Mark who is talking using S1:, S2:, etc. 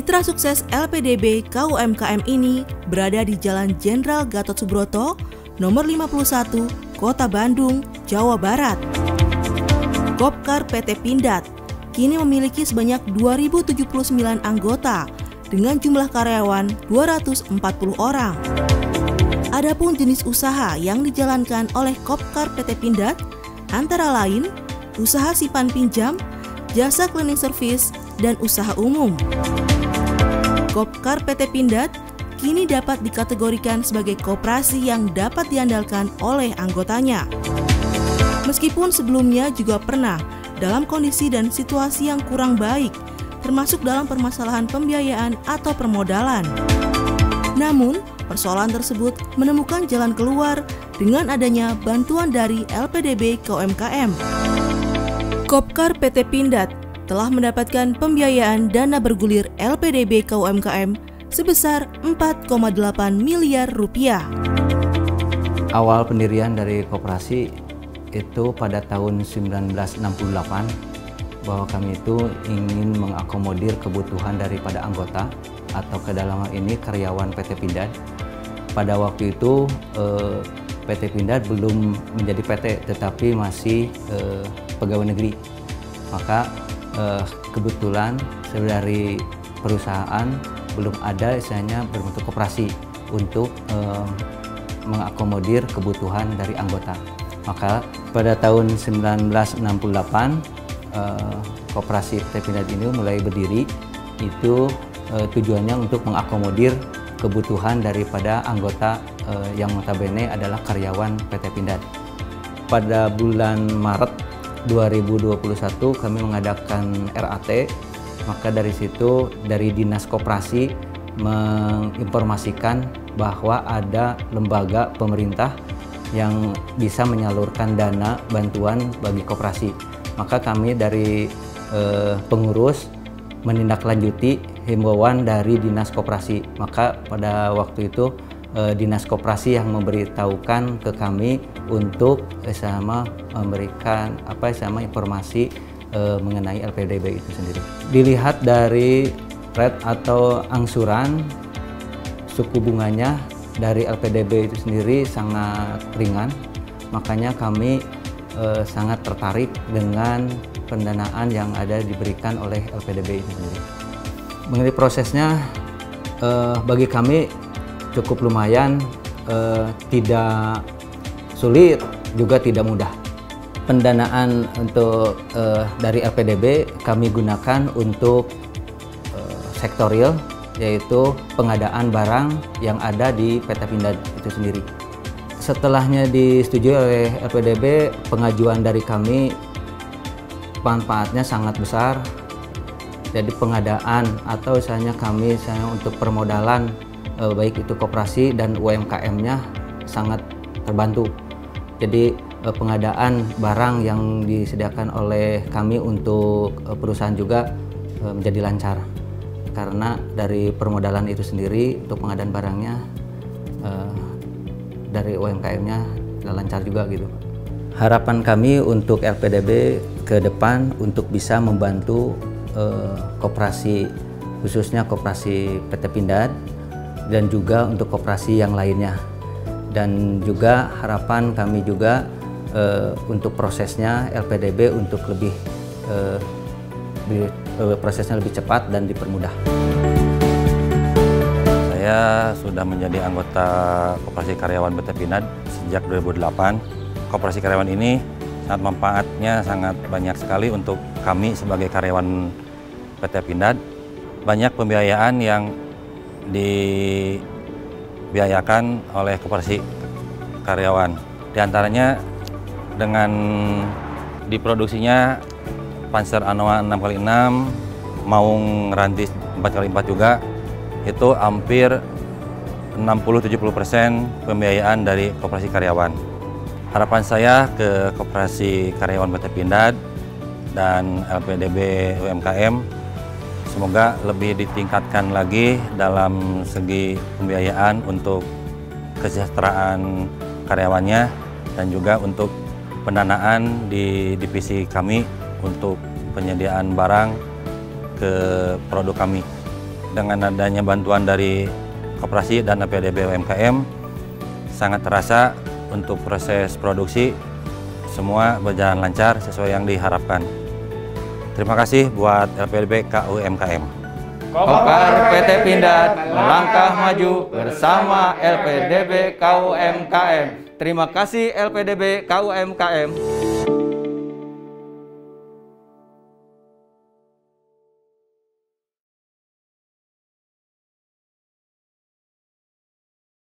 S1: Mitra sukses LPDB KUMKM ini berada di Jalan Jenderal Gatot Subroto, nomor 51, Kota Bandung, Jawa Barat. Kopkar PT Pindad kini memiliki sebanyak 2.079 anggota dengan jumlah karyawan 240 orang. Adapun jenis usaha yang dijalankan oleh Kopkar PT Pindad antara lain usaha simpan pinjam, jasa cleaning service, dan usaha umum. Kopkar PT Pindad kini dapat dikategorikan sebagai koperasi yang dapat diandalkan oleh anggotanya. Meskipun sebelumnya juga pernah dalam kondisi dan situasi yang kurang baik, termasuk dalam permasalahan pembiayaan atau permodalan. Namun, persoalan tersebut menemukan jalan keluar dengan adanya bantuan dari LPDB KUMKM. Kopkar PT Pindad telah mendapatkan pembiayaan dana bergulir LPDB KUMKM sebesar 4,8 miliar rupiah.
S2: Awal pendirian dari koperasi itu pada tahun 1968, bahwa kami itu ingin mengakomodir kebutuhan daripada anggota atau kedalaman ini karyawan PT Pindad. Pada waktu itu PT Pindad belum menjadi PT tetapi masih pegawai negeri. Maka kebetulan dari perusahaan belum ada istilahnya berbentuk koperasi untuk mengakomodir kebutuhan dari anggota. Maka pada tahun 1968 koperasi PT Pindad ini mulai berdiri. Itu tujuannya untuk mengakomodir kebutuhan daripada anggota yang notabene adalah karyawan PT Pindad. Pada bulan Maret 2021 kami mengadakan RAT, maka dari situ dari Dinas Koperasi menginformasikan bahwa ada lembaga pemerintah yang bisa menyalurkan dana bantuan bagi koperasi. Maka kami dari pengurus menindaklanjuti himbauan dari Dinas Koperasi. Maka pada waktu itu Dinas Koperasi yang memberitahukan ke kami untuk memberikan informasi mengenai LPDB itu sendiri. Dilihat dari rate atau angsuran suku bunganya dari LPDB itu sendiri sangat ringan, makanya kami sangat tertarik dengan pendanaan yang ada diberikan oleh LPDB itu sendiri. Mengenai prosesnya bagi kami cukup lumayan, tidak sulit juga tidak mudah. Pendanaan untuk dari LPDB kami gunakan untuk sektor real, yaitu pengadaan barang yang ada di PT Pindad itu sendiri. Setelahnya disetujui oleh LPDB, pengajuan dari kami manfaatnya sangat besar. Jadi pengadaan atau misalnya kami untuk permodalan baik itu koperasi dan UMKM-nya sangat terbantu. Jadi pengadaan barang yang disediakan oleh kami untuk perusahaan juga menjadi lancar. Karena dari permodalan itu sendiri untuk pengadaan barangnya dari UMKM-nya lancar juga gitu. Harapan kami untuk LPDB ke depan untuk bisa membantu koperasi, khususnya koperasi PT Pindad dan juga untuk koperasi yang lainnya. Dan juga harapan kami juga untuk prosesnya LPDB untuk prosesnya lebih cepat dan dipermudah.
S3: Saya sudah menjadi anggota Koperasi Karyawan PT Pindad sejak 2008. Koperasi karyawan ini manfaatnya sangat banyak sekali untuk kami sebagai karyawan PT Pindad. Banyak pembiayaan yang dibiayakan oleh koperasi karyawan. Di antaranya dengan diproduksinya Panzer Anoa 6x6, Maung Rantis 4x4 juga, itu hampir 60-70% pembiayaan dari koperasi karyawan. Harapan saya ke koperasi karyawan PT Pindad dan LPDB UMKM semoga lebih ditingkatkan lagi dalam segi pembiayaan untuk kesejahteraan karyawannya dan juga untuk pendanaan di divisi kami untuk penyediaan barang ke produk kami. dengan adanya bantuan dari Koperasi dan LPDB UMKM, sangat terasa untuk proses produksi semua berjalan lancar sesuai yang diharapkan. Terima kasih buat LPDB KUMKM.
S2: Kopkar PT Pindad melangkah maju bersama LPDB KUMKM. Terima kasih LPDB KUMKM.